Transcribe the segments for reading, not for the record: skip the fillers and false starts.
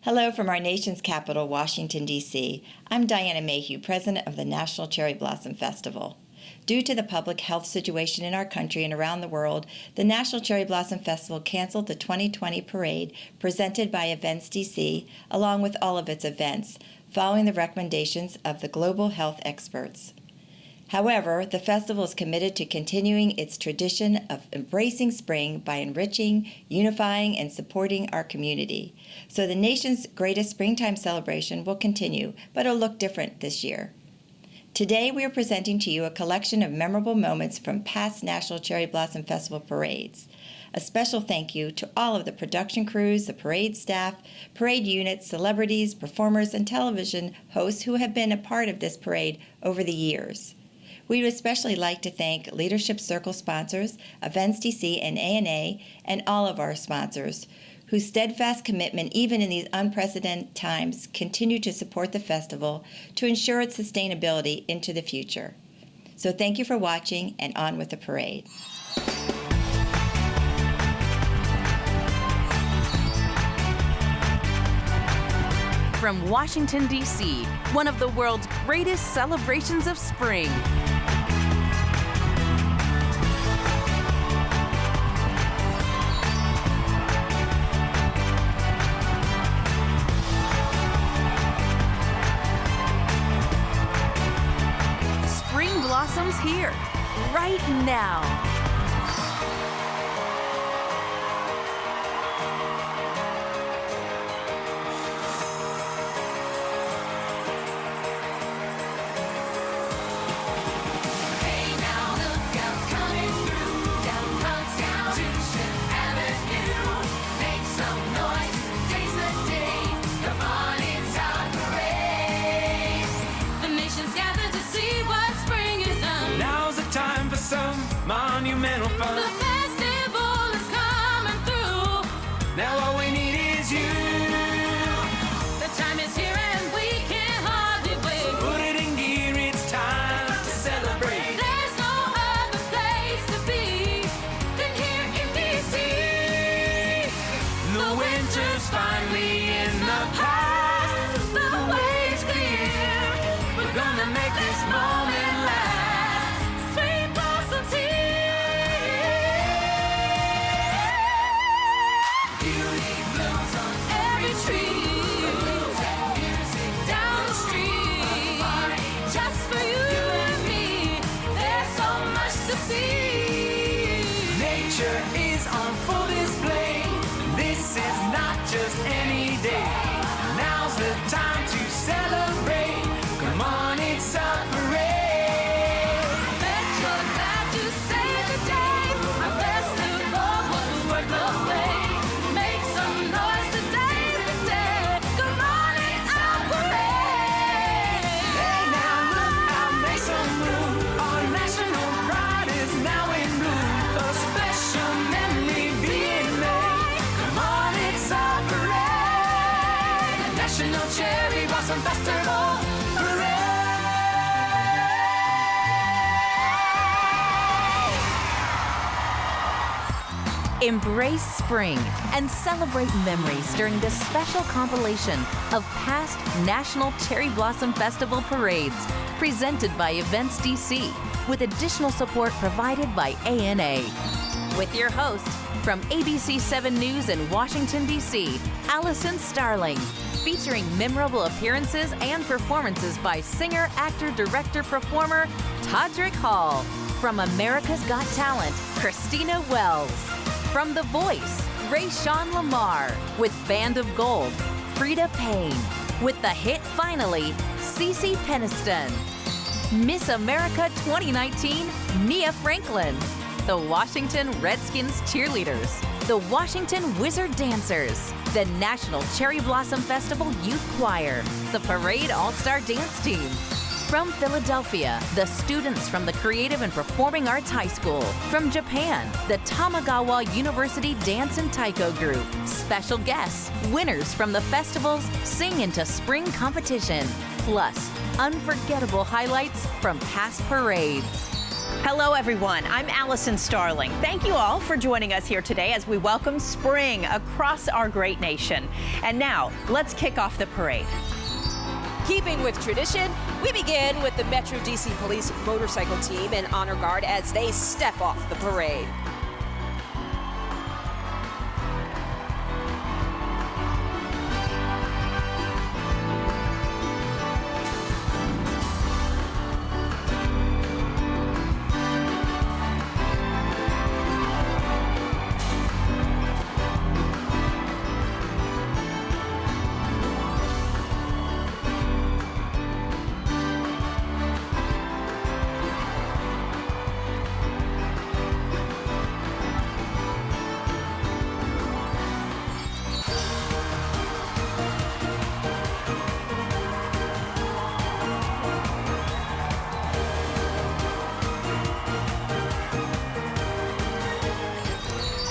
Hello from our nation's capital, Washington, D.C. I'm Diana Mayhew, president of the National Cherry Blossom Festival. Due to the public health situation in our country and around the world, the National Cherry Blossom Festival canceled the 2020 parade presented by Events DC, along with all of its events, following the recommendations of the global health experts. However, the festival is committed to continuing its tradition of embracing spring by enriching, unifying, and supporting our community. So the nation's greatest springtime celebration will continue, but it'll look different this year. Today, we are presenting to you a collection of memorable moments from past National Cherry Blossom Festival parades. A special thank you to all of the production crews, the parade staff, parade units, celebrities, performers, and television hosts who have been a part of this parade over the years. We would especially like to thank Leadership Circle sponsors, Events DC and ANA, and all of our sponsors, whose steadfast commitment, even in these unprecedented times, continue to support the festival to ensure its sustainability into the future. So thank you for watching, and on with the parade. From Washington, D.C., one of the world's greatest celebrations of spring. Spring blossoms here, right now. Monumental fun. The festival is coming through. Now all we need is you. The time is here and we can't hardly wait. So put it in gear, it's time to celebrate. There's no other place to be than here in DC. The winter's finally in the past. The way's clear. We're gonna make this moment last. Spring blossoms here. Nature is on full display. This is not just any day. Now's the time to celebrate. Come on, it's a parade. Bet you're glad to save the day. Our festival was worth the wait. Make some noise, today's the day. Come on, it's a parade. Hey now, look out, make some room. Our national pride is now in bloom. A special memory being made. Come on, it's a parade. National Cherry Blossom Festival Parade. Embrace spring and celebrate memories during this special compilation of past National Cherry Blossom Festival parades presented by Events DC, with additional support provided by ANA. With your host, from ABC 7 News in Washington, D.C., Allison Starling, featuring memorable appearances and performances by singer, actor, director, performer Todrick Hall. From America's Got Talent, Christina Wells. From The Voice, Rayshawn Lamar. With Band of Gold, Frida Payne. With the hit Finally, Cece Peniston. Miss America 2019, Nia Franklin. The Washington Redskins cheerleaders. The Washington Wizard Dancers. The National Cherry Blossom Festival Youth Choir. The Parade All-Star Dance Team. From Philadelphia, the students from the Creative and Performing Arts High School. From Japan, the Tamagawa University Dance and Taiko Group. Special guests, winners from the festival's Sing into Spring competition. Plus, unforgettable highlights from past parades. Hello, everyone. I'm Allison Starling. Thank you all for joining us here today as we welcome spring across our great nation. And now, let's kick off the parade. Keeping with tradition, we begin with the Metro DC Police Motorcycle Team and Honor Guard as they step off the parade.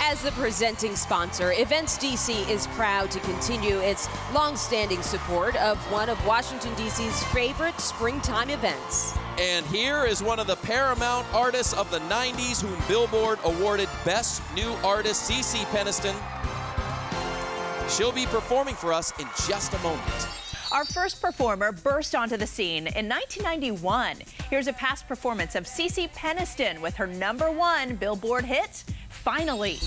As the presenting sponsor, Events DC is proud to continue its long-standing support of one of Washington, D.C.'s favorite springtime events. And here is one of the paramount artists of the 90s whom Billboard awarded Best New Artist, CeCe Peniston. She'll be performing for us in just a moment. Our first performer burst onto the scene in 1991. Here's a past performance of CeCe Peniston with her #1 Billboard hit, Finally.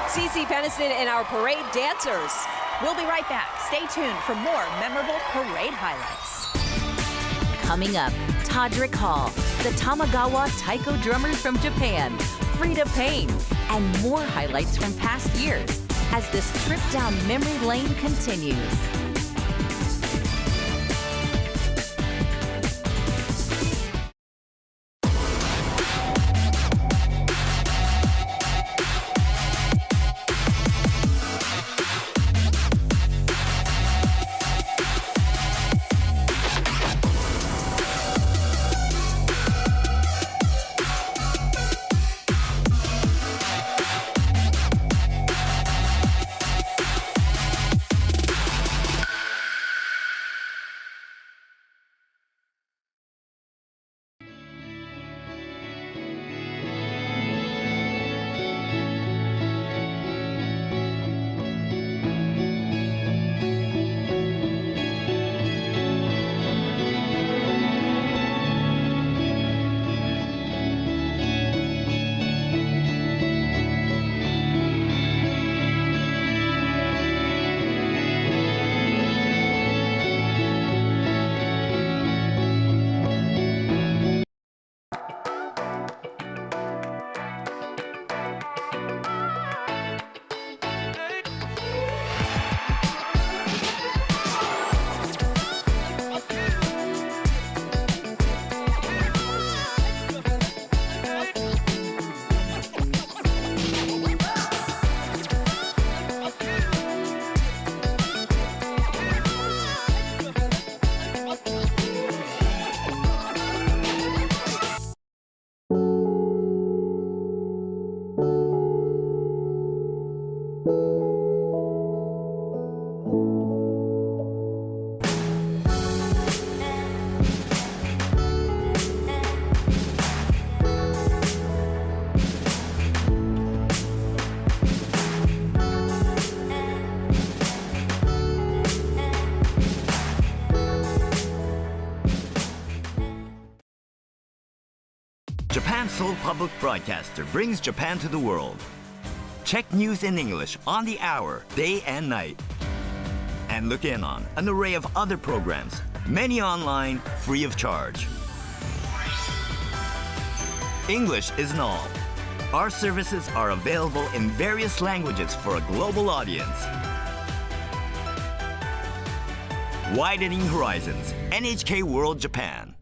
CeCe Peniston and our parade dancers. We'll be right back. Stay tuned for more memorable parade highlights. Coming up, Todrick Hall, the Tamagawa Taiko drummers from Japan, Frida Payne, and more highlights from past years as this trip down memory lane continues. Japan's sole public broadcaster brings Japan to the world. Check news in English on the hour, day and night. And look in on an array of other programs, many online, free of charge. English isn't all. Our services are available in various languages for a global audience. Widening Horizons, NHK World Japan.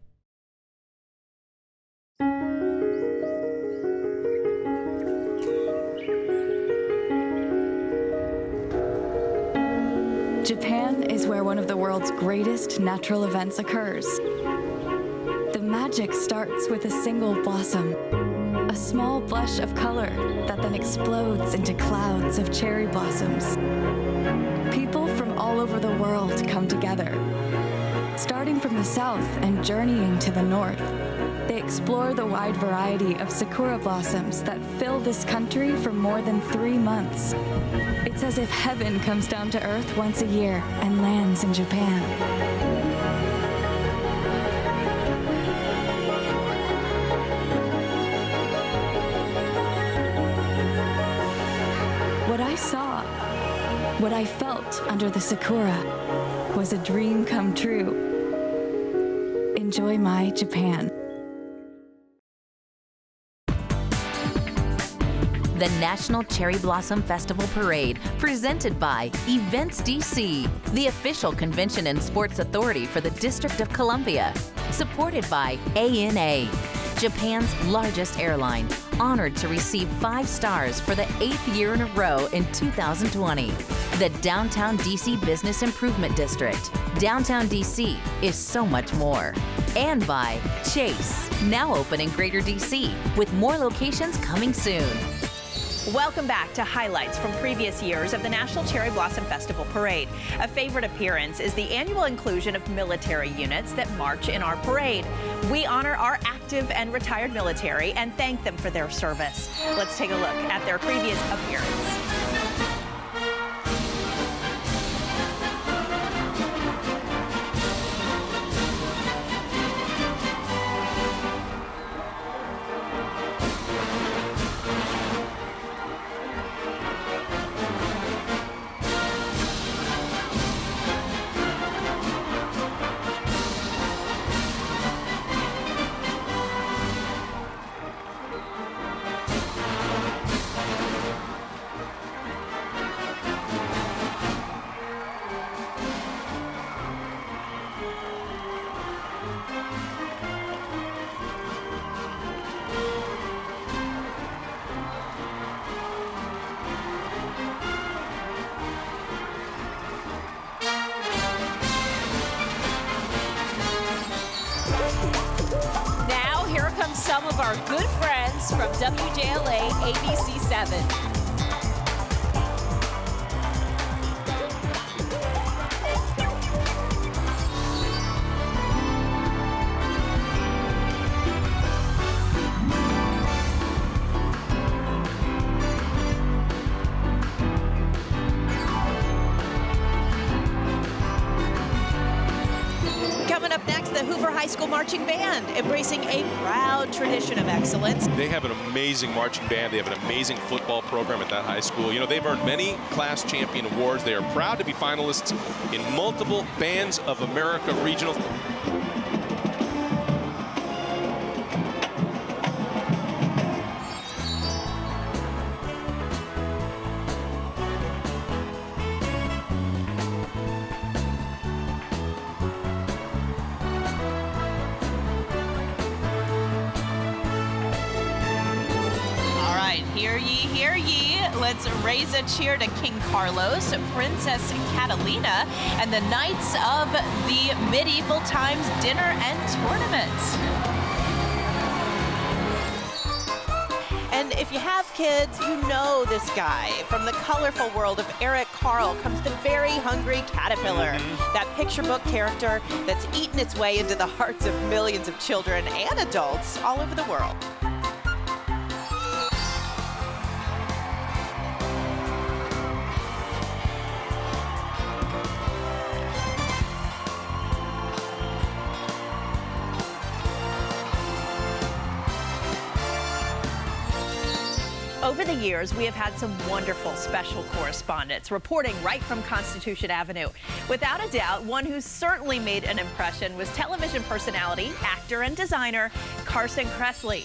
Japan is where one of the world's greatest natural events occurs. The magic starts with a single blossom, a small blush of color that then explodes into clouds of cherry blossoms. People from all over the world come together. Starting from the south and journeying to the north, they explore the wide variety of sakura blossoms that fill this country for more than 3 months. It's as if heaven comes down to earth once a year and lands in Japan. What I saw, what I felt under the sakura, was a dream come true. Enjoy my Japan. The National Cherry Blossom Festival Parade, presented by Events DC, the official convention and sports authority for the District of Columbia. Supported by ANA, Japan's largest airline, honored to receive 5 stars for the 8th year in a row in 2020. The Downtown DC Business Improvement District. Downtown DC is so much more. And by Chase, now open in Greater DC, with more locations coming soon. Welcome back to highlights from previous years of the National Cherry Blossom Festival Parade. A favorite appearance is the annual inclusion of military units that march in our parade. We honor our active and retired military and thank them for their service. Let's take a look at their previous appearance. Some of our good friends from WJLA ABC 7. Coming up next, the Hoover High School Marching Band, embracing a proud tradition of excellence. They have an amazing marching band. They have an amazing football program at that high school. You know, they've earned many class champion awards. They are proud to be finalists in multiple Bands of America regionals. Hear ye, hear ye. Let's raise a cheer to King Carlos, Princess Catalina, and the Knights of the Medieval Times Dinner and Tournament. And if you have kids, you know this guy. From the colorful world of Eric Carle comes the very hungry caterpillar, that picture book character that's eaten its way into the hearts of millions of children and adults all over the world. Over the years, we have had some wonderful special correspondents reporting right from Constitution Avenue. Without a doubt, one who certainly made an impression was television personality, actor, and designer Carson Kressley.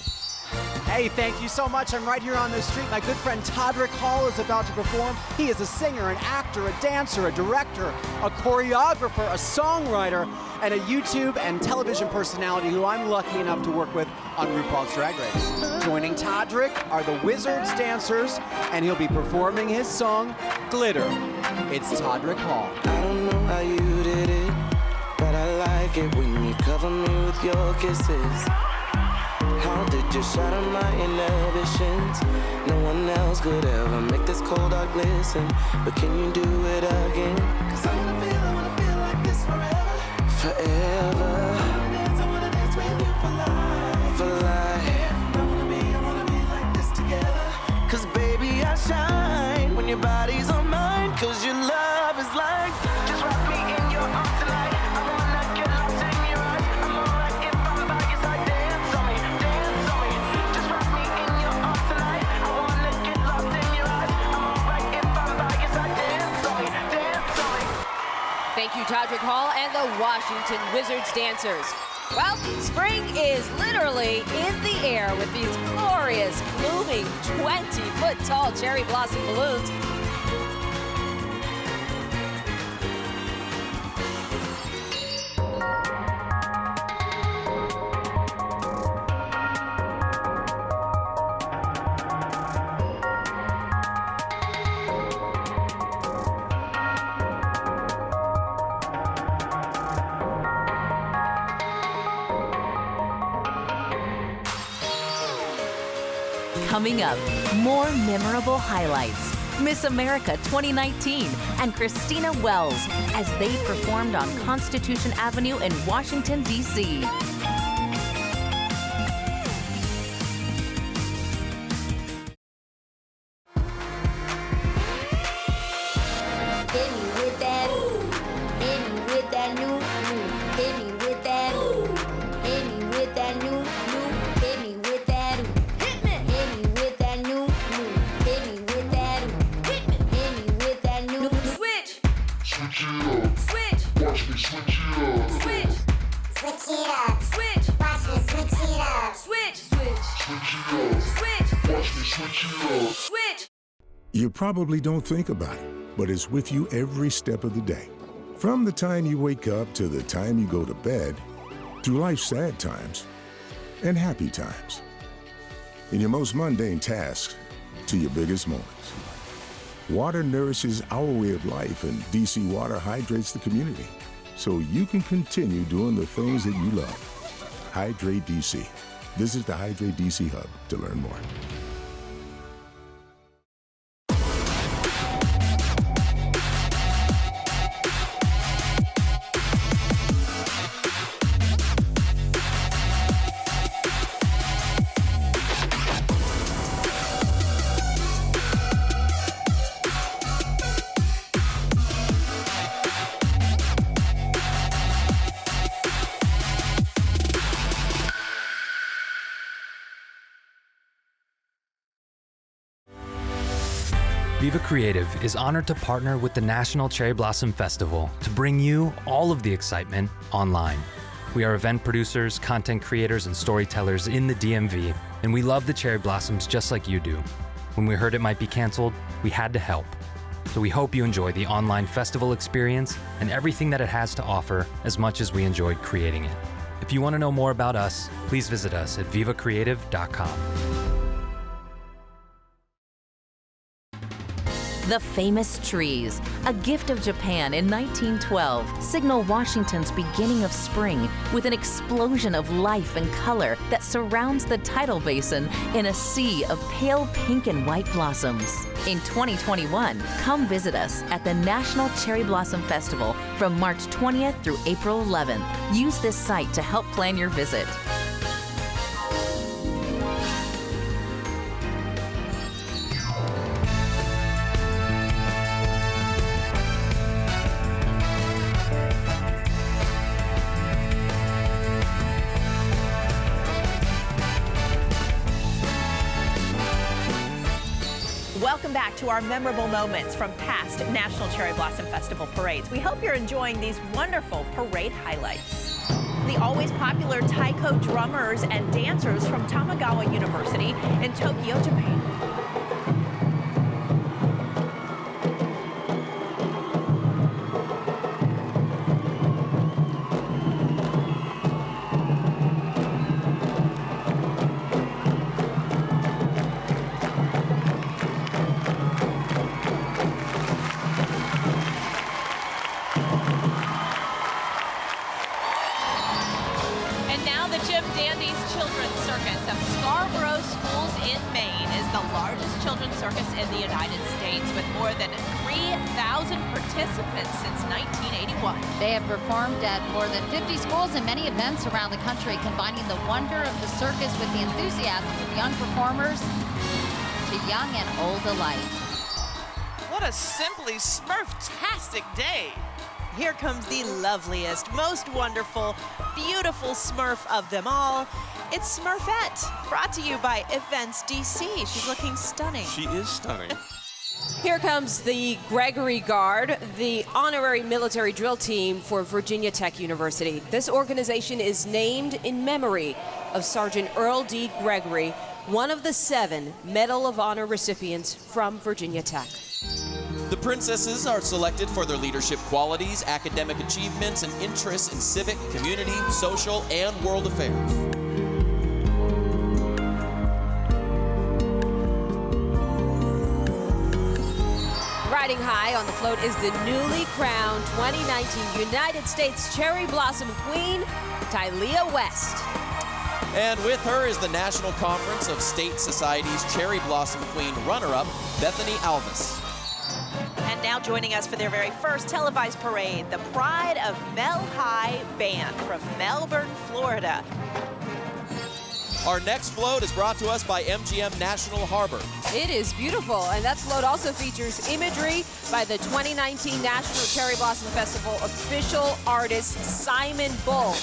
Hey, thank you so much. I'm right here on the street. My good friend Todrick Hall is about to perform. He is a singer, an actor, a dancer, a director, a choreographer, a songwriter, and a YouTube and television personality who I'm lucky enough to work with on RuPaul's Drag Race. Joining Todrick are the Wizards dancers, and he'll be performing his song, Glitter. It's Todrick Hall. I don't know how you did it, but I like it when you cover me with your kisses. How did you shatter my inhibitions? No one else could ever make this cold heart glisten. But can you do it again? 'Cause I wanna feel like this forever. Forever. I wanna dance with you for life. For life. I wanna be like this together. 'Cause baby, I shine when your body's on mine. 'Cause your love is like, just wrap me in your arms tonight. I wanna get lost in your eyes. I'm alright if I'm by your side. Dance on me, dance on me. Just wrap me in your arms tonight. I wanna get lost in your eyes. I'm alright if I'm by your side. Dance on me, dance on me. Thank you, Todrick Hall and the Washington Wizards dancers. Well, spring is literally in the air with these glorious, blooming, 20-foot-tall cherry blossom balloons. Coming up, more memorable highlights. Miss America 2019 and Christina Wells as they performed on Constitution Avenue in Washington, D.C. You probably don't think about it, but it's with you every step of the day. From the time you wake up to the time you go to bed, through life's sad times and happy times. In your most mundane tasks to your biggest moments. Water nourishes our way of life, and DC Water hydrates the community so you can continue doing the things that you love. Hydrate DC. Visit the Hydrate DC Hub to learn more. Viva Creative is honored to partner with the National Cherry Blossom Festival to bring you all of the excitement online. We are event producers, content creators, and storytellers in the DMV, and we love the cherry blossoms just like you do. When we heard it might be canceled, we had to help. So we hope you enjoy the online festival experience and everything that it has to offer as much as we enjoyed creating it. If you want to know more about us, please visit us at vivacreative.com. The famous trees, a gift of Japan in 1912, signal Washington's beginning of spring with an explosion of life and color that surrounds the tidal basin in a sea of pale pink and white blossoms. In 2021, come visit us at the National Cherry Blossom Festival from March 20th through April 11th. Use this site to help plan your visit. Welcome back to our memorable moments from past National Cherry Blossom Festival parades. We hope you're enjoying these wonderful parade highlights. The always popular taiko drummers and dancers from Tamagawa University in Tokyo, Japan. In the United States with more than 3,000 participants since 1981. They have performed at more than 50 schools and many events around the country, combining the wonder of the circus with the enthusiasm of young performers to young and old alike. What a simply Smurf-tastic day. Here comes the loveliest, most wonderful, beautiful Smurf of them all. It's Smurfette, brought to you by Events DC. She's looking stunning. She is stunning. Here comes the Gregory Guard, the honorary military drill team for Virginia Tech University. This organization is named in memory of Sergeant Earl D. Gregory, one of the 7 Medal of Honor recipients from Virginia Tech. The princesses are selected for their leadership qualities, academic achievements, and interests in civic, community, social, and world affairs. Riding high on the float is the newly crowned 2019 United States Cherry Blossom Queen, Tylea West. And with her is the National Conference of State Societies Cherry Blossom Queen runner-up, Bethany Alvis. And now joining us for their very first televised parade, the Pride of Mel High Band from Melbourne, Florida. Our next float is brought to us by MGM National Harbor. It is beautiful, and that float also features imagery by the 2019 National Cherry Blossom Festival official artist Simon Bull.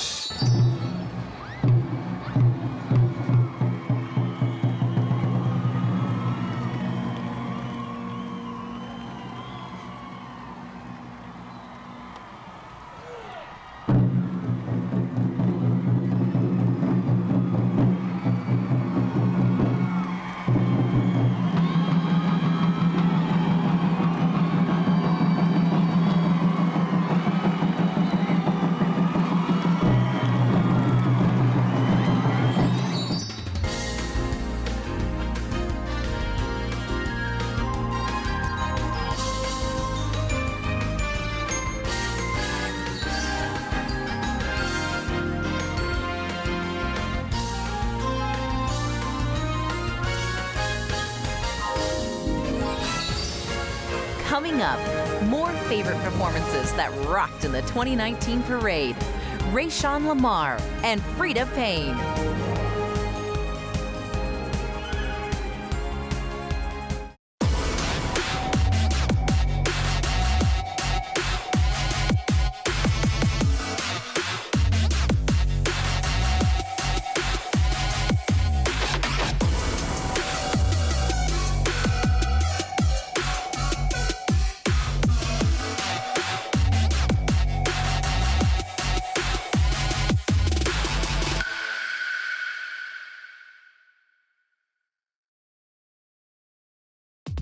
Coming up, more favorite performances that rocked in the 2019 parade. Rayshawn Lamar and Frida Payne.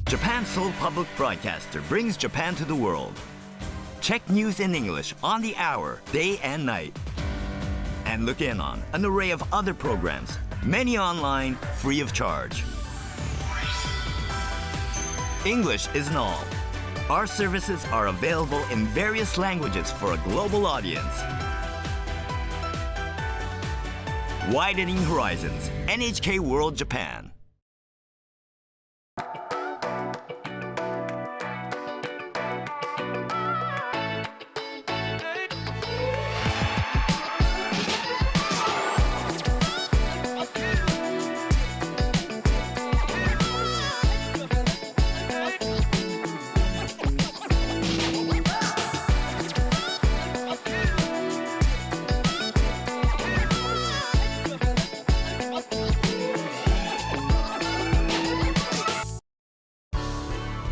Japan's sole public broadcaster brings Japan to the world. Check news in English on the hour, day and night. And look in on an array of other programs, many online, free of charge. English isn't all. Our services are available in various languages for a global audience. Widening horizons, NHK World Japan.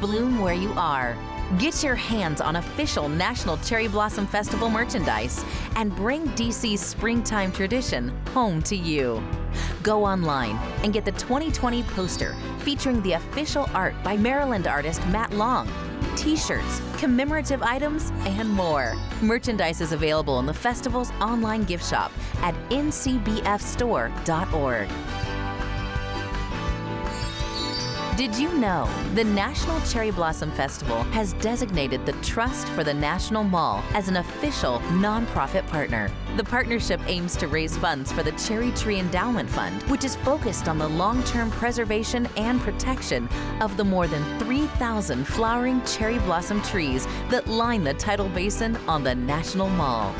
bloom where you are. Get your hands on official National Cherry Blossom Festival merchandise and bring DC's springtime tradition home to you. Go online and get the 2020 poster featuring the official art by Maryland artist Matt Long, t-shirts, commemorative items, and more. Merchandise is available in the festival's online gift shop at ncbfstore.org. Did you know the National Cherry Blossom Festival has designated the Trust for the National Mall as an official nonprofit partner? The partnership aims to raise funds for the Cherry Tree Endowment Fund, which is focused on the long-term preservation and protection of the more than 3,000 flowering cherry blossom trees that line the tidal basin on the National Mall.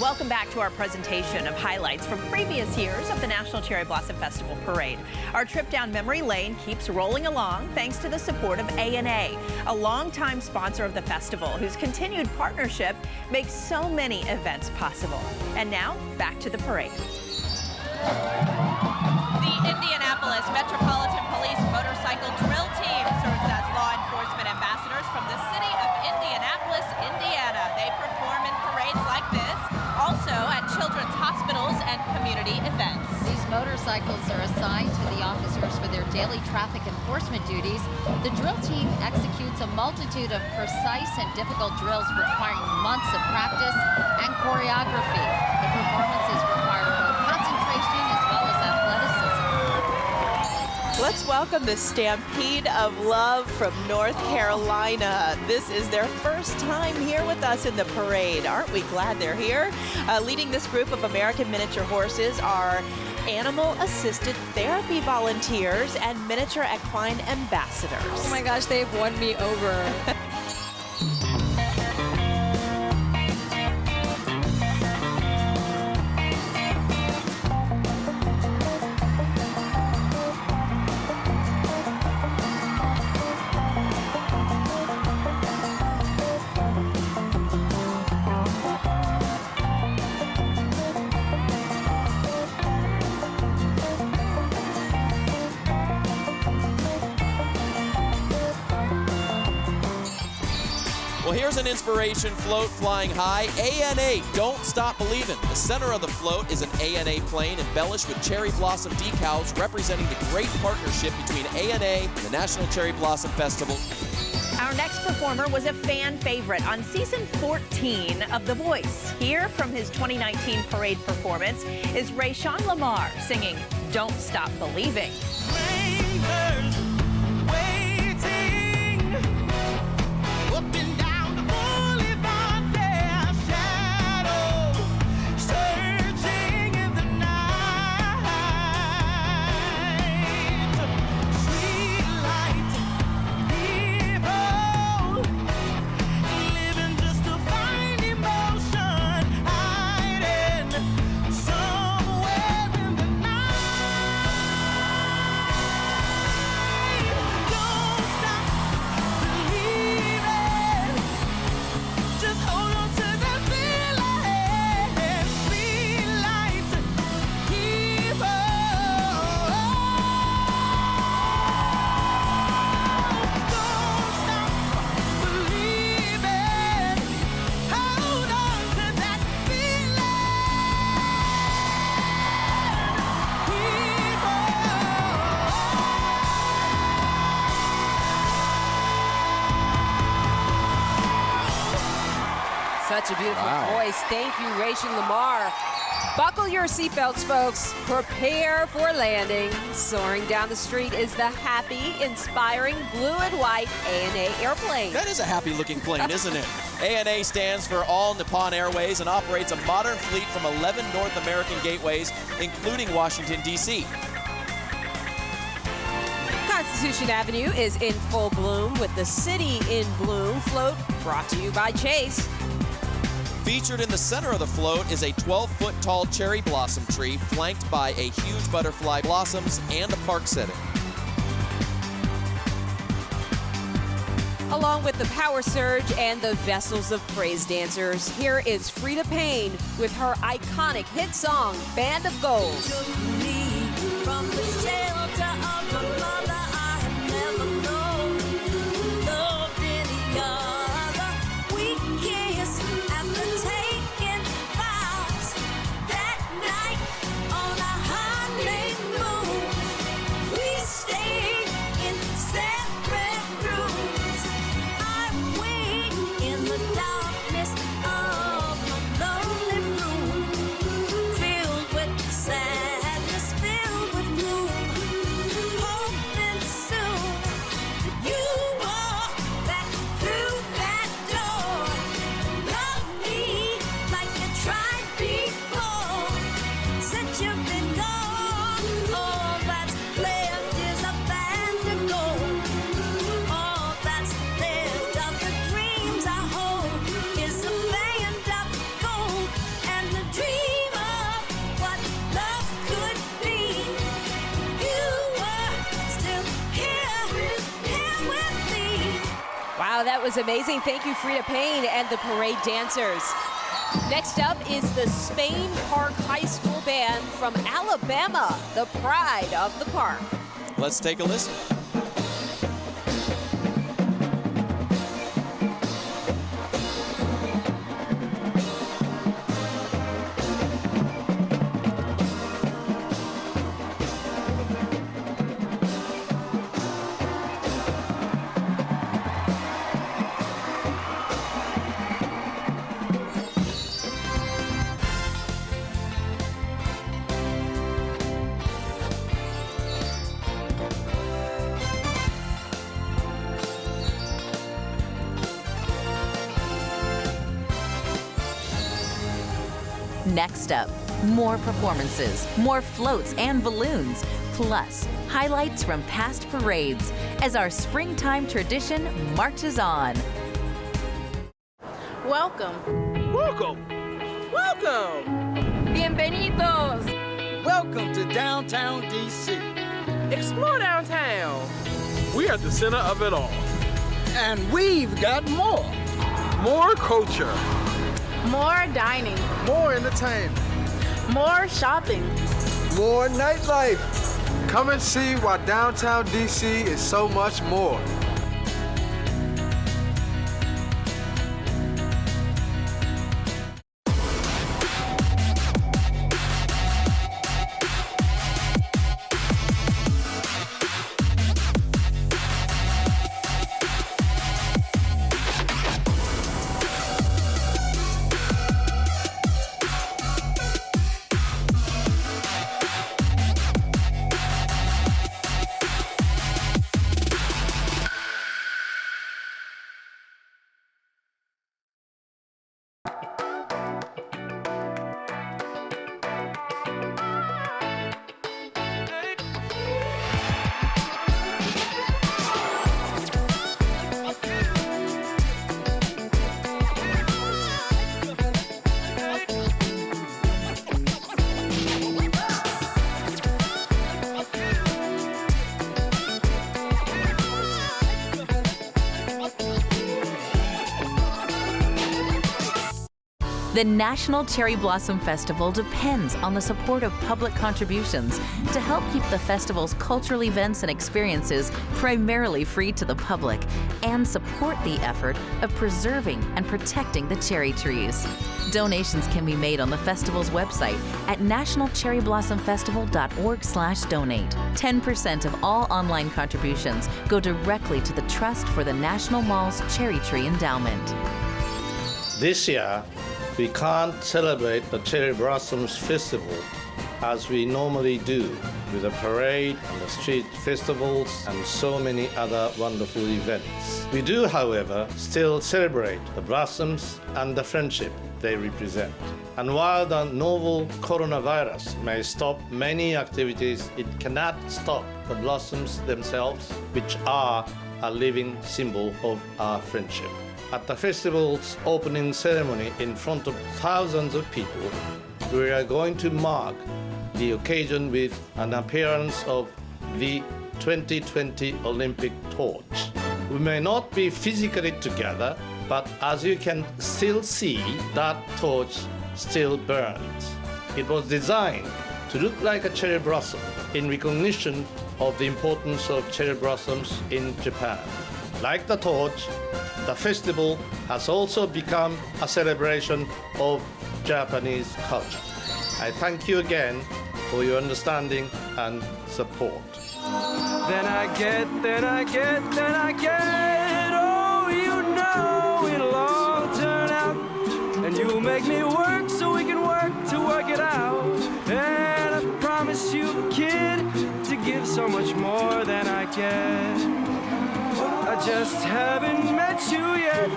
Welcome back to our presentation of highlights from previous years of the National Cherry Blossom Festival Parade. Our trip down memory lane keeps rolling along thanks to the support of A&A, a longtime sponsor of the festival whose continued partnership makes so many events possible. And now, back to the parade. The Indianapolis Metropolitan Police Motorcycle Drill Team serves as law enforcement ambassadors from the city of Indianapolis, Indiana. They perform in parades like this, also at children's hospitals and community events. These motorcycles are assigned to the officers for their daily traffic enforcement duties. The drill team executes a multitude of precise and difficult drills requiring months of practice and choreography. The performances require both concentration as well as athleticism. Let's welcome the Stampede of Love from North Carolina. This is their first time here with us in the parade. Aren't we glad they're here? Leading this group of American miniature horses are animal-assisted therapy volunteers and miniature equine ambassadors. Oh my gosh, they've won me over. Well, here's an inspiration float flying high. ANA, don't stop believing. The center of the float is an ANA plane embellished with cherry blossom decals representing the great partnership between ANA and the National Cherry Blossom Festival. Our next performer was a fan favorite on season 14 of The Voice. Here from his 2019 parade performance is Rayshawn Lamar singing Don't Stop Believing. Such a beautiful Wow. voice. Thank you, Rachel Lamar. Buckle your seatbelts, folks. Prepare for landing. Soaring down the street is the happy, inspiring blue and white ANA airplane. That is a happy-looking plane, isn't it? ANA stands for All Nippon Airways and operates a modern fleet from 11 North American gateways, including Washington, D.C. Constitution Avenue is in full bloom with the City in Bloom float brought to you by Chase. Featured in the center of the float is a 12-foot tall cherry blossom tree flanked by a huge butterfly blossoms and a park setting. Along with the Power Surge and the Vessels of Praise dancers, here is Frida Payne with her iconic hit song, Band of Gold. From the shelter of my mother, I have never known loved any other. We kissed after taking vows that night on a honeymoon. We stayed in separate rooms. I wait in the darkness of my lonely room, filled with sadness, filled with gloom, hoping soon you walk back through that door. Love me like you tried before. Since you've been gone, all that's left is a band of gold. All that's left of the dreams I hold is a band of gold, and the dream of what love could be. You were still here with me. Wow, that was amazing. Thank you, Frida Payne and the parade dancers. Next up is the Spain Park High School Band from Alabama, the pride of the park. Let's take a listen. Next up, more performances, more floats and balloons, plus highlights from past parades as our springtime tradition marches on. Welcome. Welcome. Welcome. Bienvenidos. Welcome to downtown DC. Explore downtown. We are the center of it all. And we've got more. More culture. More dining. More entertainment. More shopping. More nightlife. Come and see why downtown DC is so much more. The National Cherry Blossom Festival depends on the support of public contributions to help keep the festival's cultural events and experiences primarily free to the public and support the effort of preserving and protecting the cherry trees. Donations can be made on the festival's website at nationalcherryblossompfestival.org/donate. 10% of all online contributions go directly to the Trust for the National Mall's Cherry Tree Endowment. This year, we can't celebrate the Cherry Blossoms Festival as we normally do, with a parade and the street festivals and so many other wonderful events. We do, however, still celebrate the blossoms and the friendship they represent. And while the novel coronavirus may stop many activities, it cannot stop the blossoms themselves, which are a living symbol of our friendship. At the festival's opening ceremony in front of thousands of people, we are going to mark the occasion with an appearance of the 2020 Olympic torch. We may not be physically together, but as you can still see, that torch still burns. It was designed to look like a cherry blossom in recognition of the importance of cherry blossoms in Japan. Like the torch, the festival has also become a celebration of Japanese culture. I thank you again for your understanding and support. Then I get, oh, you know it'll all turn out. And you'll make me work so we can work to work it out. And I promise you, kid, to give so much more than I get. I just haven't met you yet.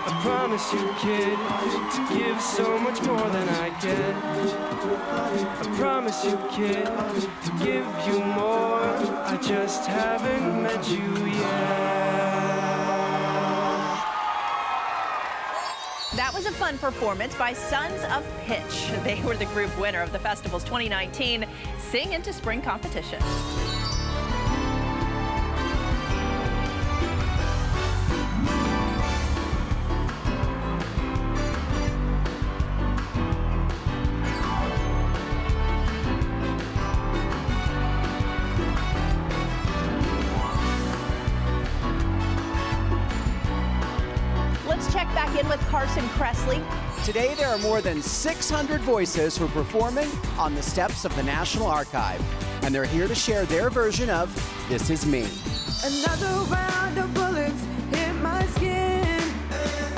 I promise you, kid, to give so much more than I get. I promise you, kid, to give you more. I just haven't met you yet. That was a fun performance by Sons of Pitch. They were the group winner of the festival's 2019 Sing into Spring competition. Back in with Carson Kressley. Today there are more than 600 voices who are performing on the steps of the National Archive, and they're here to share their version of This Is Me. Another round of bullets hit my skin.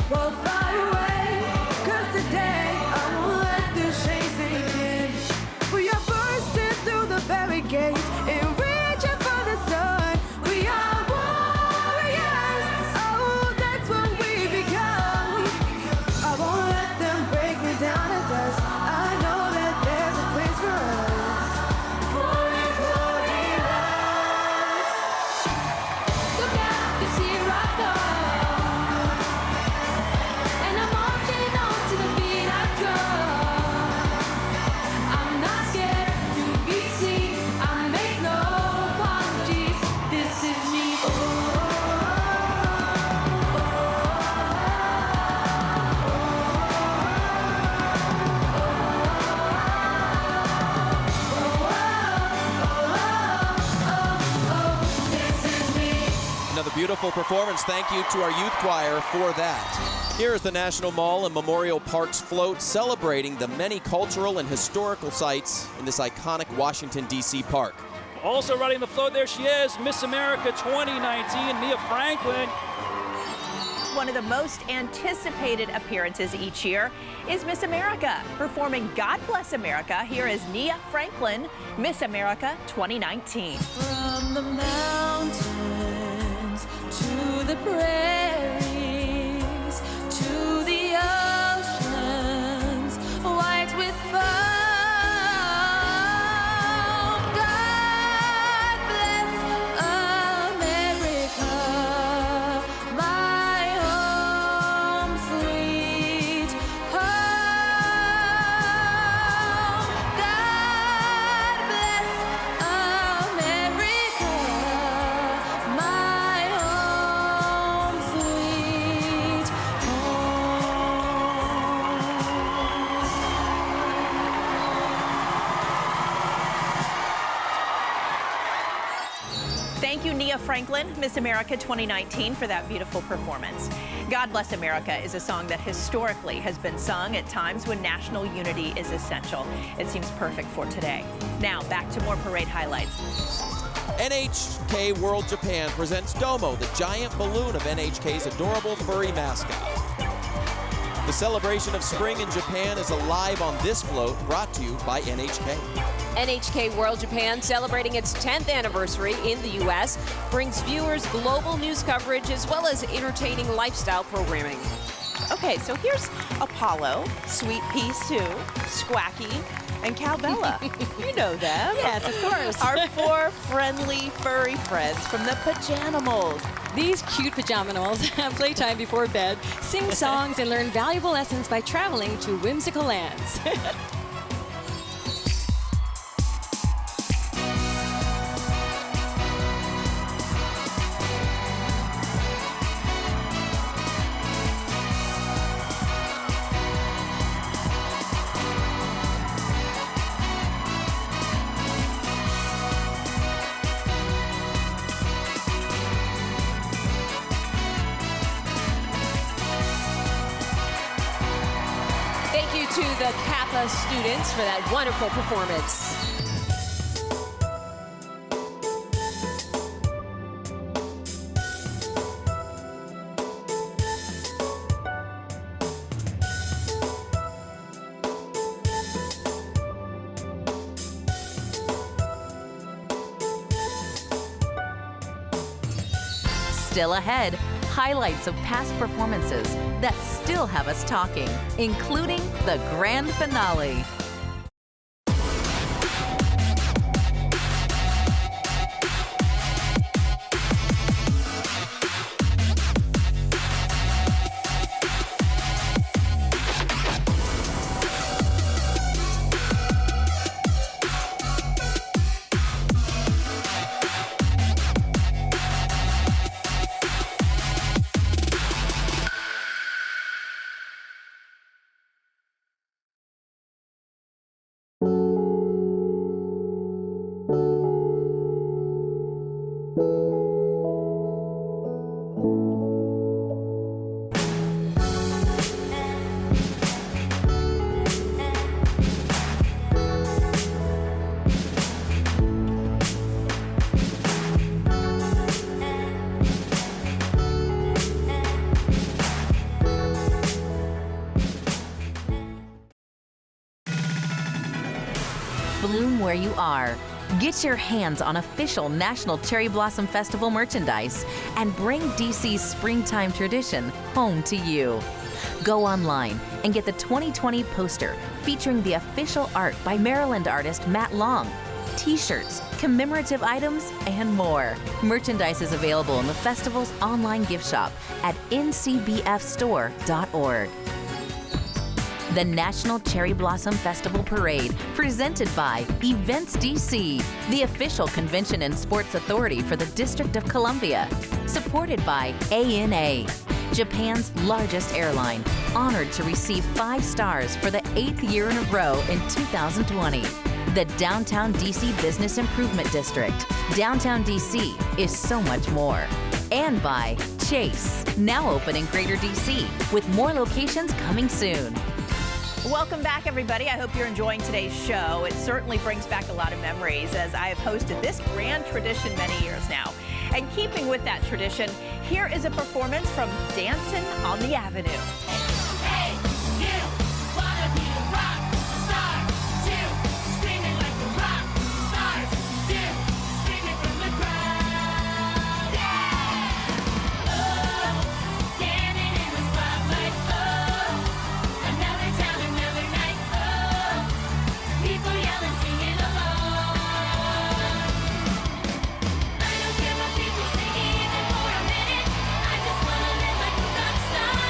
Well, fly away, 'cause today I won't let this shame sink in. We are bursting through the barricades and reaching for the sun. We are warriors. Oh, that's what we become. I won't let them break me down to dust. I know that there's a place for us. Glorious. Look out, 'cause here I come. And I'm marching on to the beat I drum. I'm not scared to be seen. I make no apologies. This is me. Another beautiful performance. Thank you to our youth choir for that. Here is the National Mall and Memorial Park's float celebrating the many cultural and historical sites in this iconic Washington, D.C. park. Also riding the float, there she is, Miss America 2019, Nia Franklin. One of the most anticipated appearances each year is Miss America. Performing God Bless America, here is Nia Franklin, Miss America 2019. From the mountains to the prairies to the oceans white with foam. God bless America, my home sweet home. God bless America, my home sweet Thank you, Nia Franklin, Miss America 2019, for that beautiful performance. God Bless America is a song that historically has been sung at times when national unity is essential. It seems perfect for today. Now, back to more parade highlights. NHK World Japan presents Domo, the giant balloon of NHK's adorable furry mascot. The celebration of spring in Japan is alive on this float, brought to you by NHK. NHK World Japan, celebrating its 10th anniversary in the U.S., brings viewers global news coverage as well as entertaining lifestyle programming. Okay, so here's Apollo, Sweet Pea Sue, Squacky, and Cowbella. You know them. Yes, of course. Our 4 friendly furry friends from the Pajanimals. These cute pajamanimals have playtime before bed, sing songs, and learn valuable lessons by traveling to whimsical lands. Thank you to the Kappa students for that wonderful performance. Still ahead, highlights of past performances that still have us talking, including the grand finale. Bloom where you are. Get your hands on official National Cherry Blossom Festival merchandise and bring DC's springtime tradition home to you. Go online and get the 2020 poster featuring the official art by Maryland artist Matt Long, t-shirts, commemorative items, and more. Merchandise is available in the festival's online gift shop at ncbfstore.org. The National Cherry Blossom Festival Parade, presented by Events DC, the official convention and sports authority for the District of Columbia. Supported by ANA, Japan's largest airline, honored to receive 5 stars for the 8th year in a row in 2020. The Downtown DC Business Improvement District. Downtown DC is so much more. And by Chase, now open in Greater DC, with more locations coming soon. Welcome back, everybody. I hope you're enjoying today's show. It certainly brings back a lot of memories, as I have hosted this grand tradition many years now. And keeping with that tradition, here is a performance from Dancing on the Avenue. Hey, you wanna be a rock star too? Screaming like the rock stars do, screaming from the crowd. Yeah! Oh, standing in the spotlight. Oh, another town, another night. Oh, people yelling, singing along. I don't care what people say even for a minute. I just wanna live like a rock star.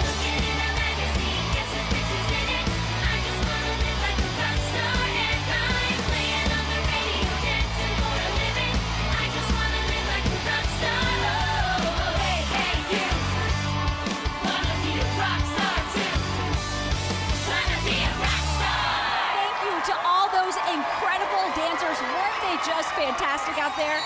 Looking in a magazine, guess there's pictures in it. I just wanna live like a rock star, and I'm playing on the radio, dancing for a living. I just wanna live like a rock star. Oh, hey, hey, you wanna be a rock star too? Wanna be a rock star? Thank you to all those incredible dancers. Weren't they just fantastic out there?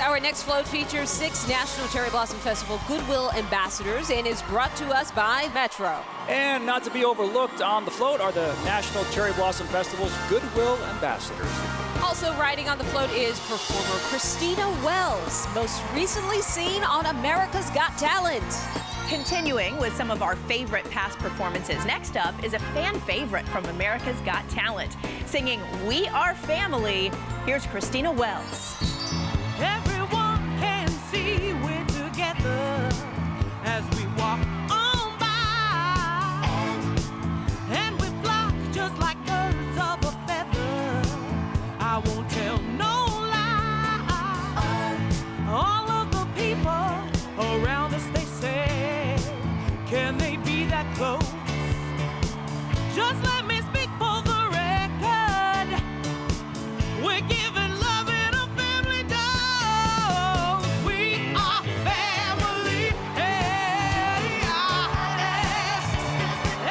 Our next float features 6 National Cherry Blossom Festival Goodwill Ambassadors and is brought to us by Metro. And not to be overlooked on the float are the National Cherry Blossom Festival's Goodwill Ambassadors. Also Also riding on the float is performer Christina Wells, most recently seen on America's Got Talent. Continuing with some of our favorite past performances, next up is a fan favorite from America's Got Talent. Singing We Are Family, here's Christina Wells. Everyone can see we're together as we walk on by. And we flock just like birds of a feather. I won't tell no lie. All of the people around us, they say, can they be that close? Just let me speak for the record. We're giving love in a family dose. We are family. Hey, yes.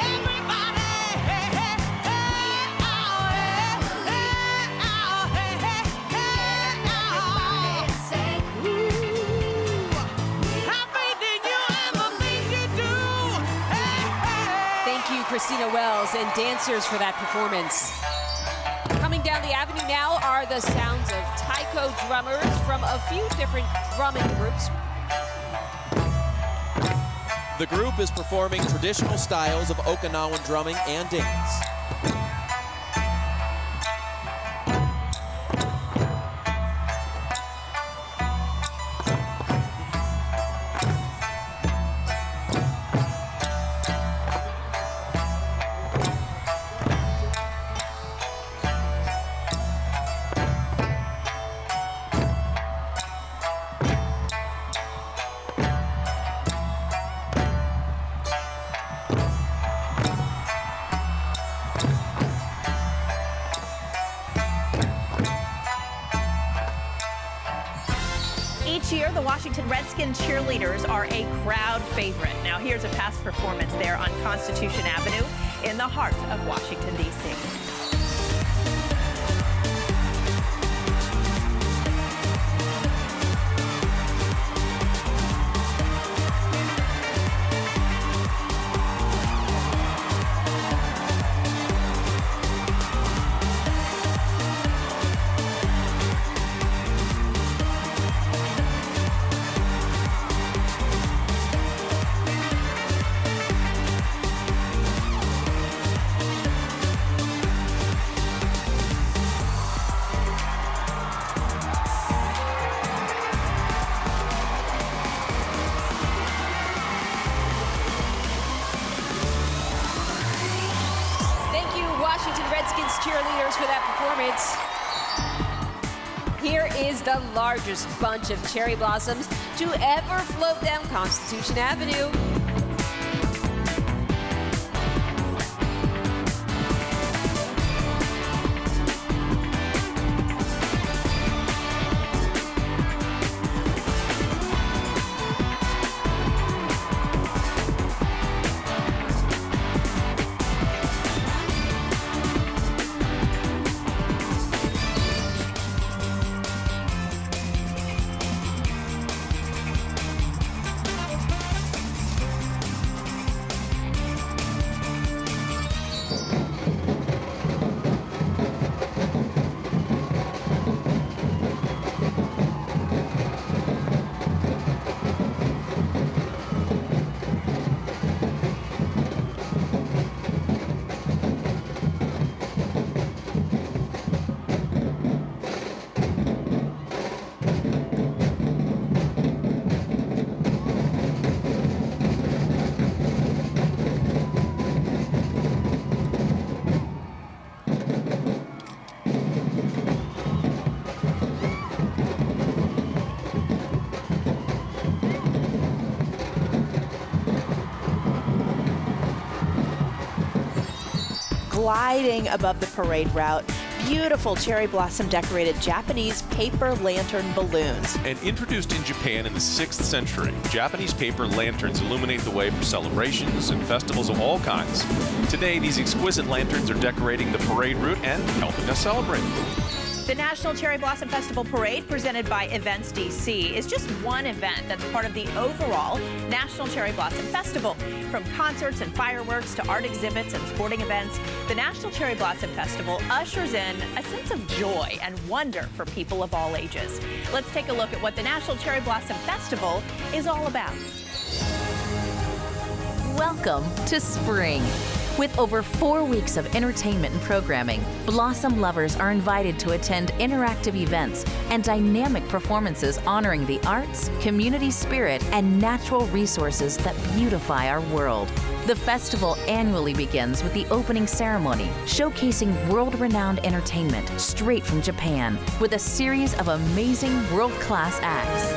Everybody. Hey, hey, hey, oh, hey, hey, oh, hey, hey, hey, oh. Ooh. Have faith in you and the things you do. Hey, hey. Thank you, Christina Wells and dancers, for that performance. Coming down the avenue now are the sounds of taiko drummers from a few different drumming groups. The group is performing traditional styles of Okinawan drumming and dance. Each year, the Washington Redskins cheerleaders are a crowd favorite. Now, here's a past performance there on Constitution Avenue in the heart of Washington, D.C. Thank you, Washington Redskins cheerleaders, for that performance. Here is the largest bunch of cherry blossoms to ever float down Constitution Avenue. Gliding above the parade route, beautiful cherry blossom decorated Japanese paper lantern balloons. And introduced in Japan in the 6th century, Japanese paper lanterns illuminate the way for celebrations and festivals of all kinds. Today, these exquisite lanterns are decorating the parade route and helping us celebrate. The National Cherry Blossom Festival Parade, presented by Events DC, is just one event that's part of the overall National Cherry Blossom Festival. From concerts and fireworks to art exhibits and sporting events, the National Cherry Blossom Festival ushers in a sense of joy and wonder for people of all ages. Let's take a look at what the National Cherry Blossom Festival is all about. Welcome to spring. With over 4 weeks of entertainment and programming, Blossom lovers are invited to attend interactive events and dynamic performances honoring the arts, community spirit, and natural resources that beautify our world. The festival annually begins with the opening ceremony, showcasing world-renowned entertainment straight from Japan, with a series of amazing world-class acts.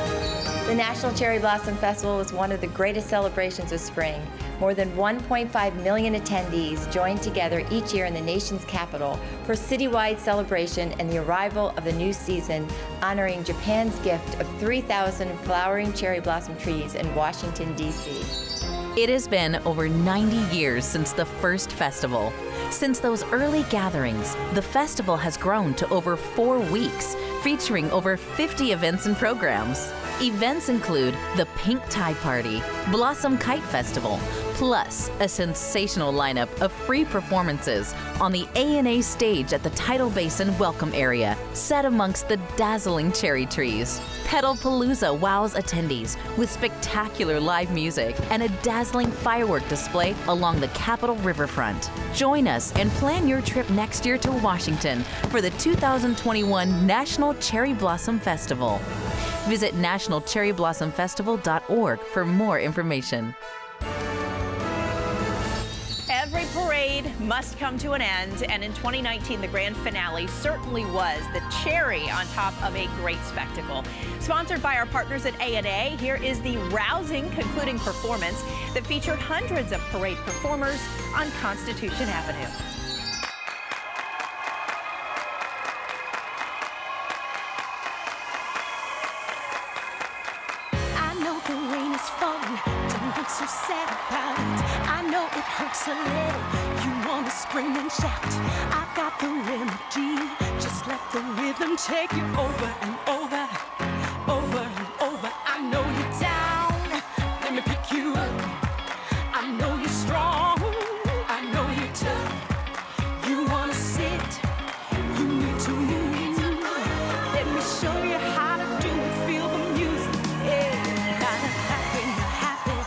The National Cherry Blossom Festival is one of the greatest celebrations of spring. More than 1.5 million attendees join together each year in the nation's capital for a citywide celebration and the arrival of the new season, honoring Japan's gift of 3,000 flowering cherry blossom trees in Washington, D.C. It has been over 90 years since the first festival. Since those early gatherings, the festival has grown to over 4 weeks, featuring over 50 events and programs. Events include the Pink Tie Party, Blossom Kite Festival, plus a sensational lineup of free performances on the A&A stage at the Tidal Basin Welcome Area, set amongst the dazzling cherry trees. Petalpalooza wows attendees with spectacular live music and a dazzling firework display along the Capitol Riverfront. Join us and plan your trip next year to Washington for the 2021 National Cherry Blossom Festival. Visit nationalcherryblossomfestival.org for more information. Every parade must come to an end, and in 2019, the grand finale certainly was the cherry on top of a great spectacle. Sponsored by our partners at A&A, here is the rousing concluding performance that featured hundreds of parade performers on Constitution Avenue. So sad about it. I know it hurts a little. You wanna scream and shout. I've got the remedy. Just let the rhythm take you over and over, over and over. I know you're down. Let me pick you up. I know you're strong. I know you're tough. You wanna sit. You need to move. Let me show you how to do it. Feel the music. Yeah. Gotta clap when you're happy.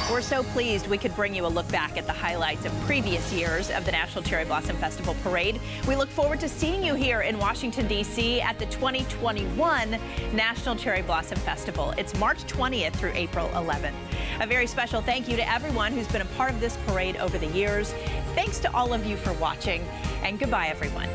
We're so pleased we could bring you a look back at the highlights of previous years of the National Cherry Blossom Festival Parade. We look forward to seeing you here in Washington, D.C. at the 2021 National Cherry Blossom Festival. It's March 20th through April 11th. A very special thank you to everyone who's been a part of this parade over the years. Thanks to all of you for watching, and goodbye, everyone.